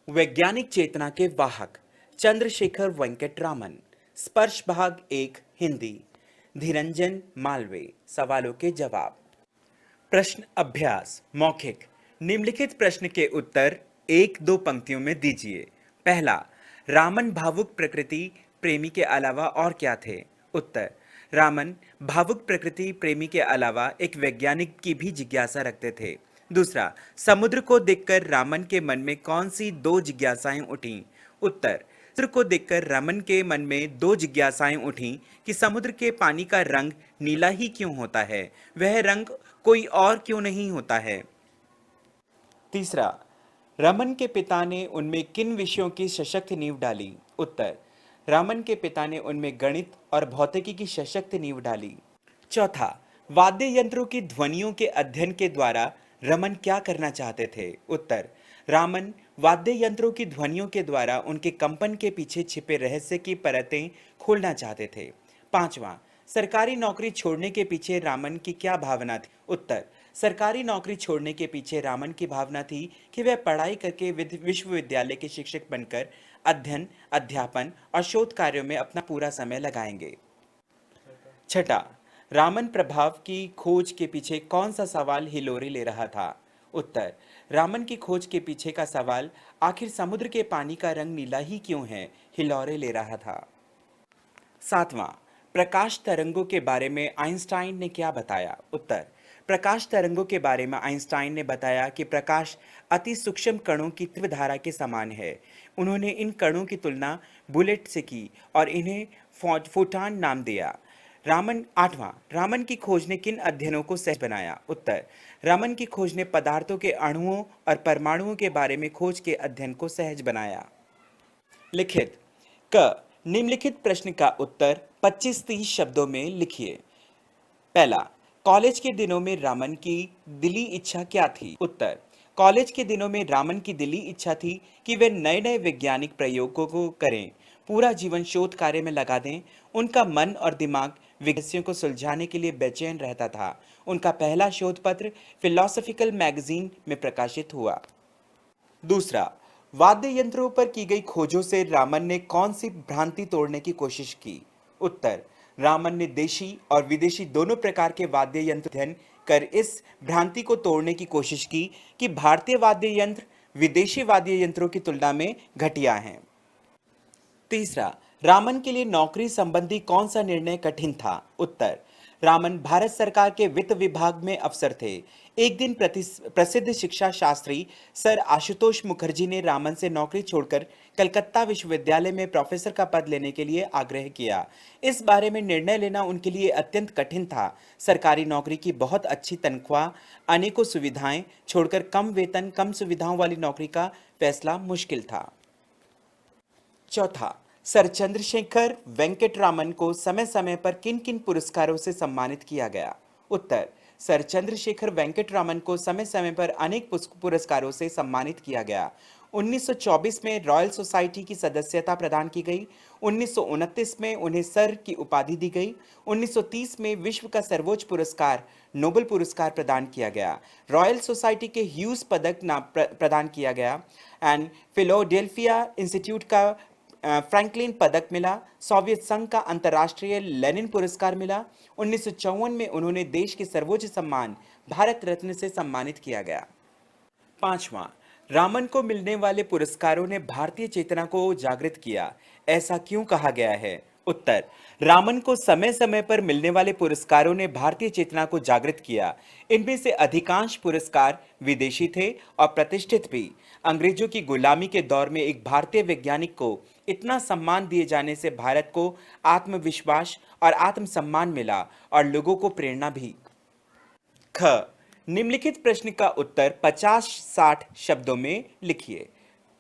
वैज्ञानिक चेतना के वाहक चंद्रशेखर वेंकट रामन। स्पर्श भाग एक हिंदी। धीरंजन मालवे। सवालों के जवाब। प्रश्न अभ्यास मौखिक। निम्नलिखित प्रश्न के उत्तर एक दो पंक्तियों में दीजिए। पहला, रामन भावुक प्रकृति प्रेमी के अलावा और क्या थे? उत्तर, रामन भावुक प्रकृति प्रेमी के अलावा एक वैज्ञानिक की भी जिज्ञासा रखते थे। दूसरा, समुद्र को देखकर रामन के मन में कौन सी दो जिज्ञासाएं उठीं? उत्तर, समुद्र को देखकर रामन के मन में दो जिज्ञासाएं उठीं कि समुद्र के पानी का रंग नीला ही क्यों होता है, वह रंग कोई और क्यों नहीं होता है। तीसरा, रमन के पिता ने उनमें किन विषयों की सशक्त नींव डाली? उत्तर, रामन के पिता ने उनमें गणित और भौतिकी की सशक्त नींव डाली। चौथा, वाद्य यंत्रों की ध्वनियों के अध्ययन के द्वारा रमन क्या करना चाहते थे? उत्तर, रामन वाद्य यंत्रों की ध्वनियों के द्वारा उनके कंपन के पीछे छिपे रहस्य की परतें खोलना चाहते थे। पांचवा, सरकारी नौकरी छोड़ने के पीछे रामन की क्या भावना थी? उत्तर, सरकारी नौकरी छोड़ने के पीछे रामन की भावना थी कि वह पढ़ाई करके विश्वविद्यालय के शिक्षक बनकर अध्ययन, अध्यापन और शोध कार्यों में अपना पूरा समय लगाएंगे। छठा, रामन प्रभाव की खोज के पीछे कौन सा सवाल हिलोरे ले रहा था? उत्तर, रामन की खोज के पीछे का सवाल आखिर समुद्र के पानी का रंग नीला ही क्यों है, हिलोरे ले रहा था। सातवां, प्रकाश तरंगों के बारे में आइंस्टाइन ने क्या बताया? उत्तर, प्रकाश तरंगों के बारे में आइंस्टाइन ने बताया कि प्रकाश अति सूक्ष्म कणों की तीव्र धारा के समान है। उन्होंने इन कणों की तुलना बुलेट से की और इन्हें फोटॉन नाम दिया। आठवां, रामन की खोज ने किन अध्ययनों को सहज बनाया? उत्तर, रामन की खोज ने पदार्थों के अणुओं और परमाणुओं के बारे में खोज के अध्ययन को सहज बनाया। लिखित क, निम्नलिखित प्रश्न का उत्तर 25-30 शब्दों में लिखिए। पहला, कॉलेज के दिनों में रामन की दिली इच्छा क्या थी? उत्तर, कॉलेज के दिनों में रामन की दिली इच्छा थी कि वे नए नए वैज्ञानिक प्रयोगों को करें, पूरा जीवन शोध कार्य में लगा दें। उनका मन और दिमाग रहस्यों को सुलझाने के लिए बेचैन रहता था। उनका पहला शोध पत्र फिलोसॉफिकल मैगजीन में प्रकाशित हुआ। दूसरा, वाद्य यंत्रों पर की गई खोजों से रामन ने कौन सी भ्रांति तोड़ने की कोशिश की? उत्तर, रामन ने देशी और विदेशी दोनों प्रकार के वाद्य यंत्र अध्ययन कर इस भ्रांति को तोड़ने की कोशिश की कि भारतीय वाद्य यंत्र विदेशी वाद्य यंत्रों की तुलना में घटिया हैं। तीसरा, रामन के लिए नौकरी संबंधी कौन सा निर्णय कठिन था? उत्तर, रामन भारत सरकार के वित्त विभाग में अफसर थे। एक दिन प्रसिद्ध शिक्षा शास्त्री सर आशुतोष मुखर्जी ने रामन से नौकरी छोड़कर कलकत्ता विश्वविद्यालय में प्रोफेसर का पद लेने के लिए आग्रह किया। इस बारे में निर्णय लेना उनके लिए अत्यंत कठिन था। सरकारी नौकरी की बहुत अच्छी तनख्वाह, अनेकों सुविधाएं छोड़कर कम वेतन, कम सुविधाओं वाली नौकरी का फैसला मुश्किल था। चौथा, सर चंद्रशेखर वेंकट रामन को समय समय पर किन किन पुरस्कारों से सम्मानित किया गया? उत्तर, सर चंद्रशेखर वेंकट रामन को समय समय पर अनेक पुरस्कारों से सम्मानित किया गया। 1924 में रॉयल सोसाइटी की सदस्यता प्रदान की गई। 1929 में उन्हें सर की उपाधि दी गई। 1930 में विश्व का सर्वोच्च पुरस्कार नोबेल पुरस्कार प्रदान किया गया। रॉयल सोसाइटी के ह्यूज पदक प्रदान किया गया एंड फिलाडेल्फिया इंस्टीट्यूट का फ्रैंकलिन पदक मिला। सोवियत संघ का अंतर्राष्ट्रीय लेनिन पुरस्कार मिला। 1954 में उन्होंने देश के सर्वोच्च सम्मान भारत रत्न से सम्मानित किया गया। पांचवा, रामन को मिलने वाले पुरस्कारों ने भारतीय चेतना को जागृत किया, ऐसा क्यों कहा गया है? उत्तर, रामन को समय समय पर मिलने वाले पुरस्कारों ने भारतीय चेतना को जागृत किया। इनमें से अधिकांश पुरस्कार विदेशी थे और प्रतिष्ठित भी। अंग्रेजों की गुलामी के दौर में एक भारतीय वैज्ञानिक को इतना सम्मान दिए जाने से भारत को आत्मविश्वास और आत्मसम्मान मिला और लोगों को प्रेरणा भी। ख, निम्नलिखित प्रश्न का उत्तर 50-60 शब्दों में लिखिए।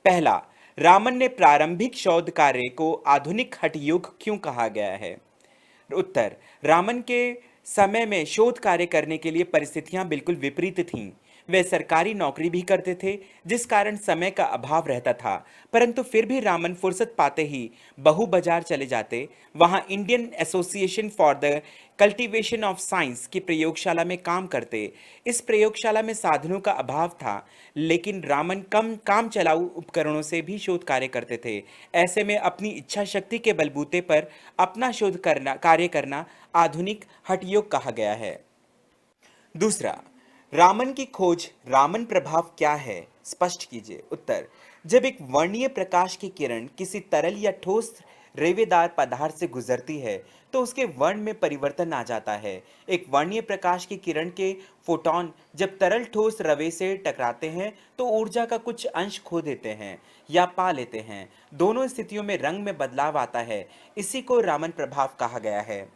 पहला, रामन ने प्रारंभिक शोध कार्य को आधुनिक हठ युग क्यों कहा गया है? उत्तर, रामन के समय में शोध कार्य करने के लिए परिस्थितियां बिल्कुल विपरीत थीं। वे सरकारी नौकरी भी करते थे, जिस कारण समय का अभाव रहता था। परंतु फिर भी रामन फुर्सत पाते ही बहू बाजार चले जाते। वहां Indian association for the cultivation of science की प्रयोगशाला में काम करते। इस प्रयोगशाला में साधनों का अभाव था, लेकिन रामन कम काम चलाऊ उपकरणों से भी शोध कार्य करते थे। ऐसे में अपनी इच्छा शक्ति के बलबूते पर अपना शोध करना कार्य करना आधुनिक हठयोग कहा गया है। दूसरा, रामन की खोज रामन प्रभाव क्या है, स्पष्ट कीजिए। उत्तर, जब एक वर्णीय प्रकाश की किरण किसी तरल या ठोस रेवेदार पदार्थ से गुजरती है तो उसके वर्ण में परिवर्तन आ जाता है। एक वर्णीय प्रकाश की किरण के फोटॉन जब तरल ठोस रवे से टकराते हैं तो ऊर्जा का कुछ अंश खो देते हैं या पा लेते हैं। दोनों स्थितियों में रंग में बदलाव आता है। इसी को रामन प्रभाव कहा गया है।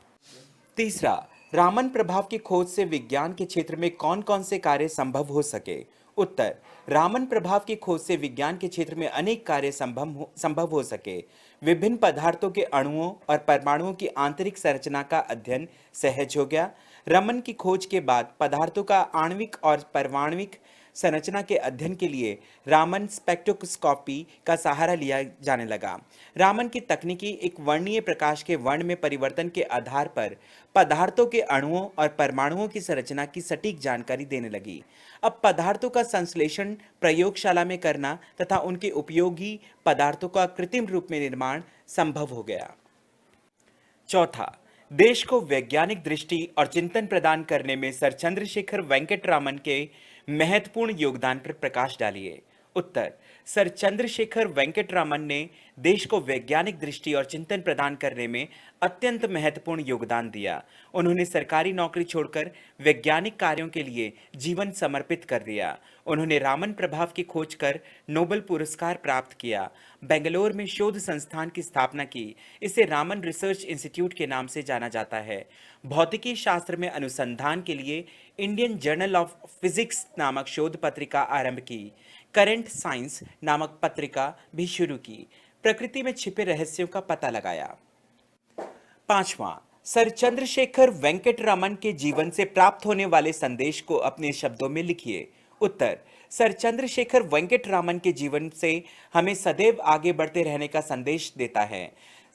तीसरा, रामन प्रभाव की खोज से विज्ञान के क्षेत्र में कौन कौन से कार्य संभव हो सके। उत्तर, रामन प्रभाव की खोज से विज्ञान के क्षेत्र में अनेक कार्य संभव हो सके। विभिन्न पदार्थों के अणुओं और परमाणुओं की आंतरिक संरचना का अध्ययन सहज हो गया। रमन की खोज के बाद पदार्थों का आणविक और परमाणविक संरचना के अध्ययन के लिए रामन स्पेक्ट्रोस्कोपी का सहारा लिया जाने लगा। रामन की तकनीकी एक वर्णीय प्रकाश के वर्ण में परिवर्तन के आधार पर पदार्थों के अणुओं और परमाणुओं की संरचना की सटीक जानकारी देने लगी। अब पदार्थों का संश्लेषण प्रयोगशाला में करना तथा उनके उपयोगी पदार्थों का कृत्रिम रूप में निर्माण संभव हो गया। चौथा, देश को वैज्ञानिक दृष्टि और चिंतन प्रदान करने में सर चंद्रशेखर वेंकट रामन के महत्वपूर्ण योगदान पर प्रकाश डालिए। उत्तर, सर चंद्रशेखर वेंकट रामन ने देश को वैज्ञानिक दृष्टि और चिंतन प्रदान करने में अत्यंत महत्वपूर्ण योगदान दिया। उन्होंने सरकारी नौकरी छोड़कर वैज्ञानिक कार्यों के लिए जीवन समर्पित कर दिया। उन्होंने रामन प्रभाव की खोज कर नोबेल पुरस्कार प्राप्त किया। बेंगलोर में शोध संस्थान की स्थापना की। इसे रामन रिसर्च इंस्टीट्यूट के नाम से जाना जाता है। भौतिकी शास्त्र में अनुसंधान के लिए इंडियन जर्नल ऑफ फिजिक्स नामक शोध पत्रिका आरंभ की। करंट साइंस नामक पत्रिका भी शुरू की। प्रकृति में छिपे रहस्यों का पता लगाया। पांचवा, सर चंद्रशेखर वेंकट रामन के जीवन से प्राप्त होने वाले संदेश को अपने शब्दों में लिखिए। उत्तर, सर चंद्रशेखर वेंकट रामन के जीवन से हमें सदैव आगे बढ़ते रहने का संदेश देता है।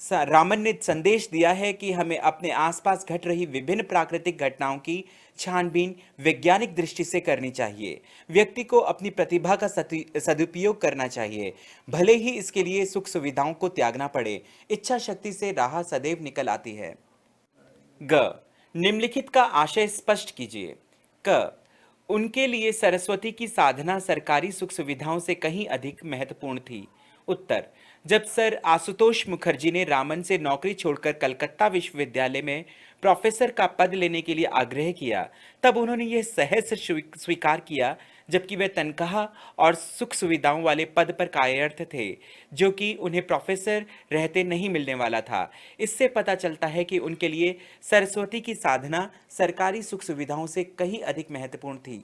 रामन ने संदेश दिया है कि हमें अपने आसपास घट रही विभिन्न प्राकृतिक घटनाओं की छानबीन वैज्ञानिक दृष्टि से करनी चाहिए। व्यक्ति को अपनी प्रतिभा का सदुपयोग करना चाहिए, भले ही इसके लिए सुख सुविधाओं को त्यागना पड़े। इच्छा शक्ति से राह सदैव निकल आती है। ग, निम्नलिखित का आशय स्पष्ट कीजिए। क, उनके लिए सरस्वती की साधना सरकारी सुख सुविधाओं से कहीं अधिक महत्वपूर्ण थी। उत्तर, जब सर आशुतोष मुखर्जी ने रामन से नौकरी छोड़कर कलकत्ता विश्वविद्यालय में प्रोफेसर का पद लेने के लिए आग्रह किया, तब उन्होंने यह सहज स्वीकार किया, जबकि वे तनख्वाह और सुख सुविधाओं वाले पद पर कार्यरत थे, जो कि उन्हें प्रोफेसर रहते नहीं मिलने वाला था। इससे पता चलता है कि उनके लिए सरस्वती की साधना सरकारी सुख सुविधाओं से कहीं अधिक महत्वपूर्ण थी।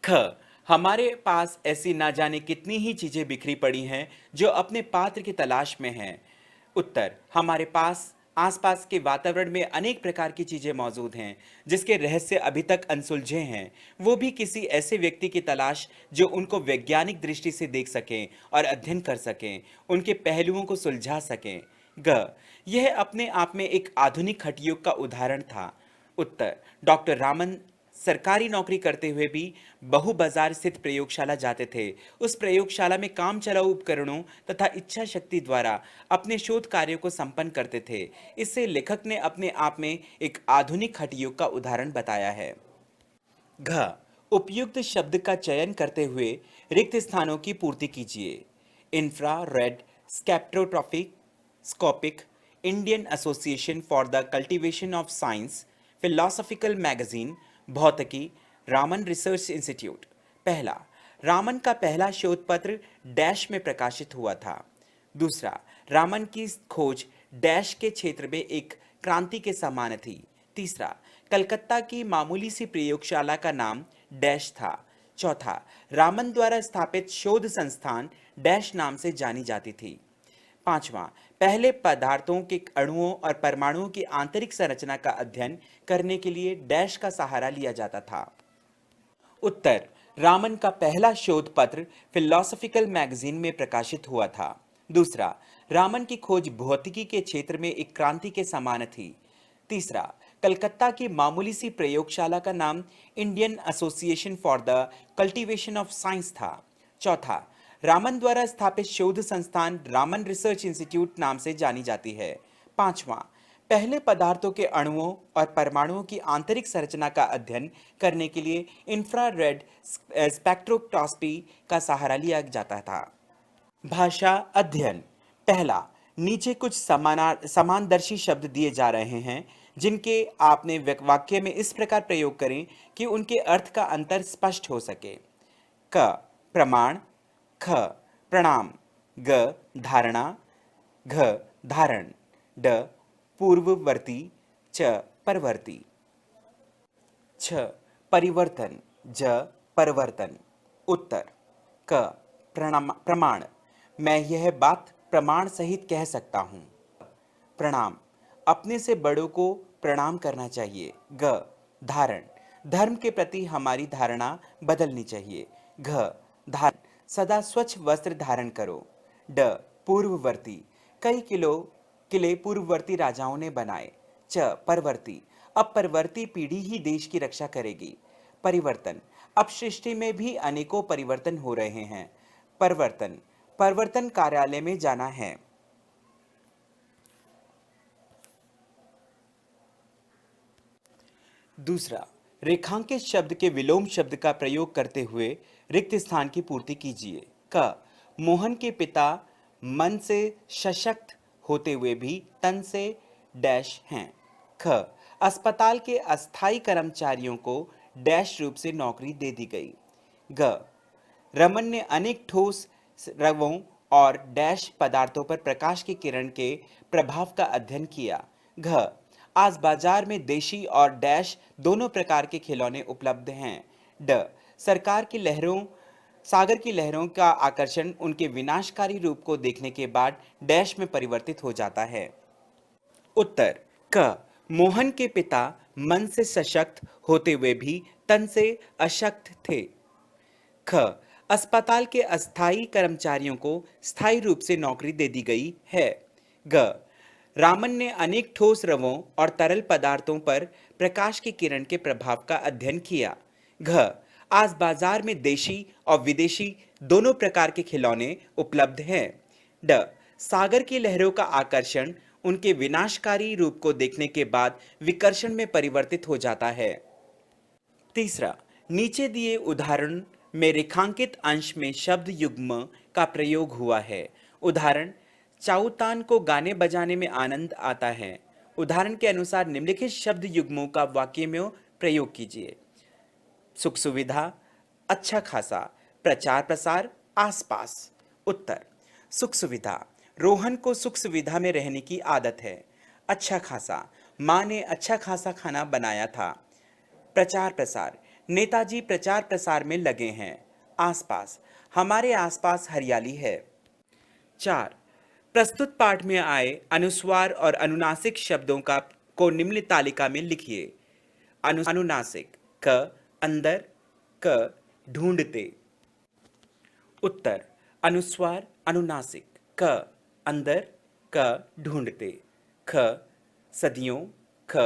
ख, हमारे पास ऐसी ना जाने कितनी ही चीजें बिखरी पड़ी हैं जो अपने पात्र की तलाश में हैं। उत्तर, हमारे पास आसपास के वातावरण में अनेक प्रकार की चीजें मौजूद हैं जिसके रहस्य अभी तक अनसुलझे हैं। वो भी किसी ऐसे व्यक्ति की तलाश जो उनको वैज्ञानिक दृष्टि से देख सकें और अध्ययन कर सकें, उनके पहलुओं को सुलझा सकें। ग, यह अपने आप में एक आधुनिक हठयोग का उदाहरण था। उत्तर, डॉक्टर रामन सरकारी नौकरी करते हुए भी बहु बाजार स्थित प्रयोगशाला जाते थे। उस प्रयोगशाला में काम चलाऊ उपकरणों तथा इच्छा शक्ति द्वारा अपने शोध कार्यों को संपन्न करते थे। इससे लेखक ने अपने आप में एक आधुनिक हठयोग का उदाहरण बताया है। घ, उपयुक्त शब्द का चयन करते हुए रिक्त स्थानों की पूर्ति कीजिए। Infrared spectroscopic scopic, Indian association for the cultivation of science, philosophical magazine, भौतिकी, रामन रिसर्च इंस्टीट्यूट। पहला, रामन का पहला शोध पत्र डैश में प्रकाशित हुआ था। दूसरा, रामन की खोज डैश के क्षेत्र में एक क्रांति के समान थी। तीसरा, कलकत्ता की मामूली सी प्रयोगशाला का नाम डैश था। चौथा, रामन द्वारा स्थापित शोध संस्थान डैश नाम से जानी जाती थी। पांचवा, पहले पदार्थों के अणुओं और परमाणुओं की आंतरिक संरचना का अध्ययन करने के लिए डैश का सहारा लिया जाता था। उत्तर, रामन का पहला शोध पत्र फिलोसॉफिकल मैगजीन में प्रकाशित हुआ था। दूसरा, रामन की खोज भौतिकी के क्षेत्र में एक क्रांति के समान थी। तीसरा, कलकत्ता की मामूली सी प्रयोगशाला का नाम Indian association for the cultivation of science था। चौथा, रामन द्वारा स्थापित शोध संस्थान रामन रिसर्च इंस्टीट्यूट नाम से जानी जाती है। पांचवा, पहले पदार्थों के अणुओं और परमाणुओं की आंतरिक संरचना का अध्ययन करने के लिए इंफ्रारेड स्पेक्ट्रोस्कोपी का सहारा लिया जाता था। भाषा अध्ययन। पहला, नीचे कुछ समानदर्शी शब्द दिए जा रहे हैं जिनके आपने वाक्य में इस प्रकार प्रयोग करें कि उनके अर्थ का अंतर स्पष्ट हो सके। क, प्रमाण। ख, प्रणाम। ग, धारणा। घ, धारण। ड, पूर्ववर्ती। च, परवर्ती। छ, परिवर्तन। ज, परिवर्तन। उत्तर, क, प्रमाण। मैं यह बात प्रमाण सहित कह सकता हूं। प्रणाम, अपने से बड़ों को प्रणाम करना चाहिए। ग, धारण, धर्म के प्रति हमारी धारणा बदलनी चाहिए। घ, धारण, सदा स्वच्छ वस्त्र धारण करो। ड, पूर्ववर्ती, कई किले पूर्ववर्ती राजाओं ने बनाए। च, परवर्ती, अब परवर्ती पीढ़ी ही देश की रक्षा करेगी। परिवर्तन, अब सृष्टि में भी अनेकों परिवर्तन हो रहे हैं। परिवर्तन, परिवर्तन कार्यालय में जाना है। दूसरा, रेखांकित शब्द के विलोम शब्द का प्रयोग करते हुए रिक्त स्थान की पूर्ति कीजिए। क, मोहन के पिता मन से सशक्त होते हुए भी तन से डैश हैं। ख, अस्पताल के अस्थायी कर्मचारियों को डैश रूप से नौकरी दे दी गई। ग, रमन ने अनेक ठोस रवों और डैश पदार्थों पर प्रकाश की किरण के प्रभाव का अध्ययन किया। घ, आज बाजार में देशी और डैश दोनों प्रकार के खिलौने उपलब्ध हैं। ड, सागर की लहरों का आकर्षण उनके विनाशकारी रूप को देखने के बाद डैश में परिवर्तित हो जाता है। उत्तर, क, मोहन के पिता मन से सशक्त होते हुए भी तन से अशक्त थे। ख, अस्पताल के अस्थायी कर्मचारियों को स्थायी रूप से नौकरी दे दी गई है। ग, रामन ने अनेक ठोस रवों और तरल पदार्थों पर प्रकाश की किरण के प्रभाव का अध्ययन किया। घ, आज बाजार में देशी और विदेशी दोनों प्रकार के खिलौने उपलब्ध हैं। ड, सागर की लहरों का आकर्षण उनके विनाशकारी रूप को देखने के बाद विकर्षण में परिवर्तित हो जाता है। तीसरा, नीचे दिए उदाहरण में रेखांकित अंश में शब्द युग्म का प्रयोग हुआ है। उदाहरण, चाउतान को गाने बजाने में आनंद आता है। उदाहरण के अनुसार निम्नलिखित शब्द युग्मों का वाक्य में प्रयोग कीजिए। सुख सुविधा, अच्छा खासा, प्रचार प्रसार, आसपास। उत्तर, सुख सुविधा, रोहन को सुख सुविधा में रहने की आदत है। अच्छा खासा, माँ ने अच्छा खासा खाना बनाया था। प्रचार प्रसार, नेताजी प्रचार प्रसार में लगे हैं। आसपास, हमारे आसपास हरियाली है। 4, प्रस्तुत पाठ में आए अनुस्वार और अनुनासिक शब्दों को निम्न तालिका में लिखिए। अनुनासिक, क, अंदर। क, ढूंढते। उत्तर, अनुस्वार अनुनासिक। क, अंदर। क, ढूंढते। ख, सदियों। ख,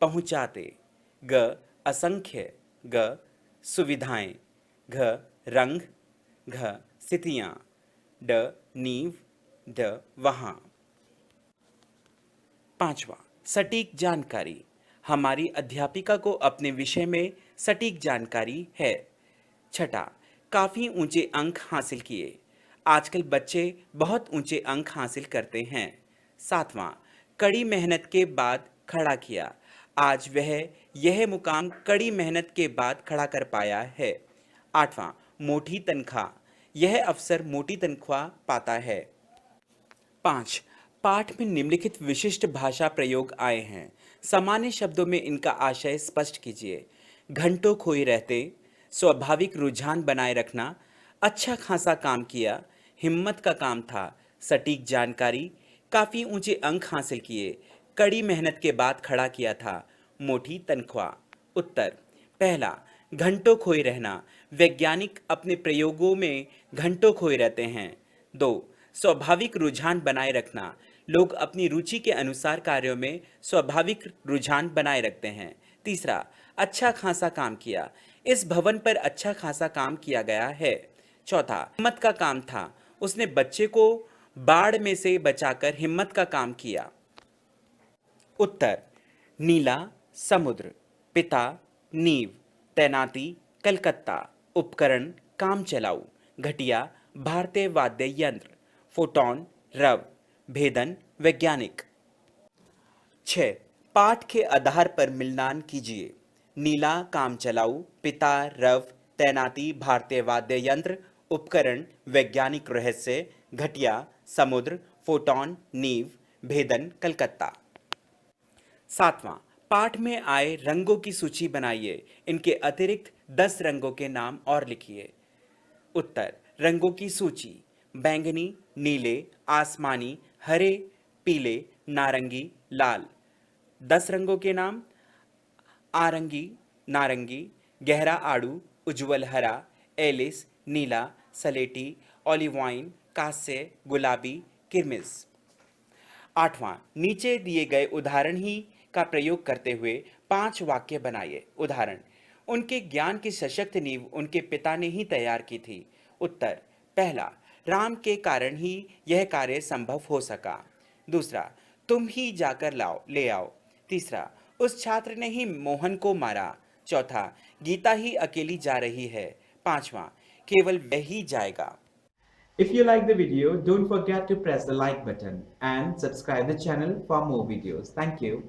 पहुंचाते। ग, असंख्य। ग, सुविधाएं। घ, रंग। घ, स्थितियां। ड, नींव। ड, वहां। पांचवा, सटीक जानकारी। हमारी अध्यापिका को अपने विषय में सटीक जानकारी है। छठा, काफी ऊंचे अंक हासिल किए। आजकल बच्चे बहुत ऊंचे अंक हासिल करते हैं। सातवां, कड़ी मेहनत के बाद खड़ा किया। आज वह यह मुकाम कड़ी मेहनत के बाद खड़ा कर पाया है। आठवां, मोटी तनख्वाह। यह अफसर मोटी तनख्वाह पाता है। 5, पाठ में निम्नलिखित विशिष्ट भाषा प्रयोग आए हैं। सामान्य शब्दों में इनका आशय स्पष्ट कीजिए। घंटों खोए रहते, स्वाभाविक रुझान बनाए रखना, अच्छा खासा काम किया, हिम्मत का काम था, सटीक जानकारी, काफ़ी ऊंचे अंक हासिल किए, कड़ी मेहनत के बाद खड़ा किया था, मोटी तनख्वाह। उत्तर, पहला, घंटों खोए रहना, वैज्ञानिक अपने प्रयोगों में घंटों खोए रहते हैं। 2. स्वाभाविक रुझान बनाए रखना, लोग अपनी रुचि के अनुसार कार्यों में स्वाभाविक रुझान बनाए रखते हैं। तीसरा, अच्छा खासा काम किया, इस भवन पर अच्छा खासा काम किया गया है। चौथा, हिम्मत का काम था, उसने बच्चे को बाढ़ में से बचाकर हिम्मत का काम किया। उत्तर, नीला, समुद्र, पिता, नींव, तैनाती, कलकत्ता, उपकरण, काम चलाऊ, घटिया, भारतीय वाद्य यंत्र, फोटॉन, रव, भेदन, वैज्ञानिक। 6. पाठ के आधार पर मिलान कीजिए। नीला, काम चलाऊ, पिता, रव, तैनाती, भारतीय वाद्य यंत्र, उपकरण, वैज्ञानिक रहस्य, घटिया, समुद्र, फोटॉन, नींव, भेदन, कलकत्ता। 7वां, पाठ में आए रंगों की सूची बनाइए, इनके अतिरिक्त 10 रंगों के नाम और लिखिए। उत्तर, रंगों की सूची: बैंगनी, नीले, आसमानी, हरे, पीले, नारंगी, लाल। 10 रंगों के नाम: आरंगी, नारंगी, गहरा आड़ू, उज्ज्वल हरा, एलिस, नीला, सलेटी, ऑलिव वाइन, कांस्य, गुलाबी, किरमिज। 8वां, नीचे दिए गए उदाहरण ही का प्रयोग करते हुए 5 वाक्य बनाइए। उदाहरण: उनके ज्ञान की सशक्त नींव उनके पिता ने ही तैयार की थी। उत्तर: पहला, राम के कारण ही यह कार्य संभव हो सका। दूसरा, तुम ही जाकर ले आओ। तीसरा, उस छात्र ने ही मोहन को मारा। चौथा, गीता ही अकेली जा रही है। पांचवा, केवल वह ही जाएगा। If you like the video, don't forget to press the like button and subscribe the channel for more videos. Thank you.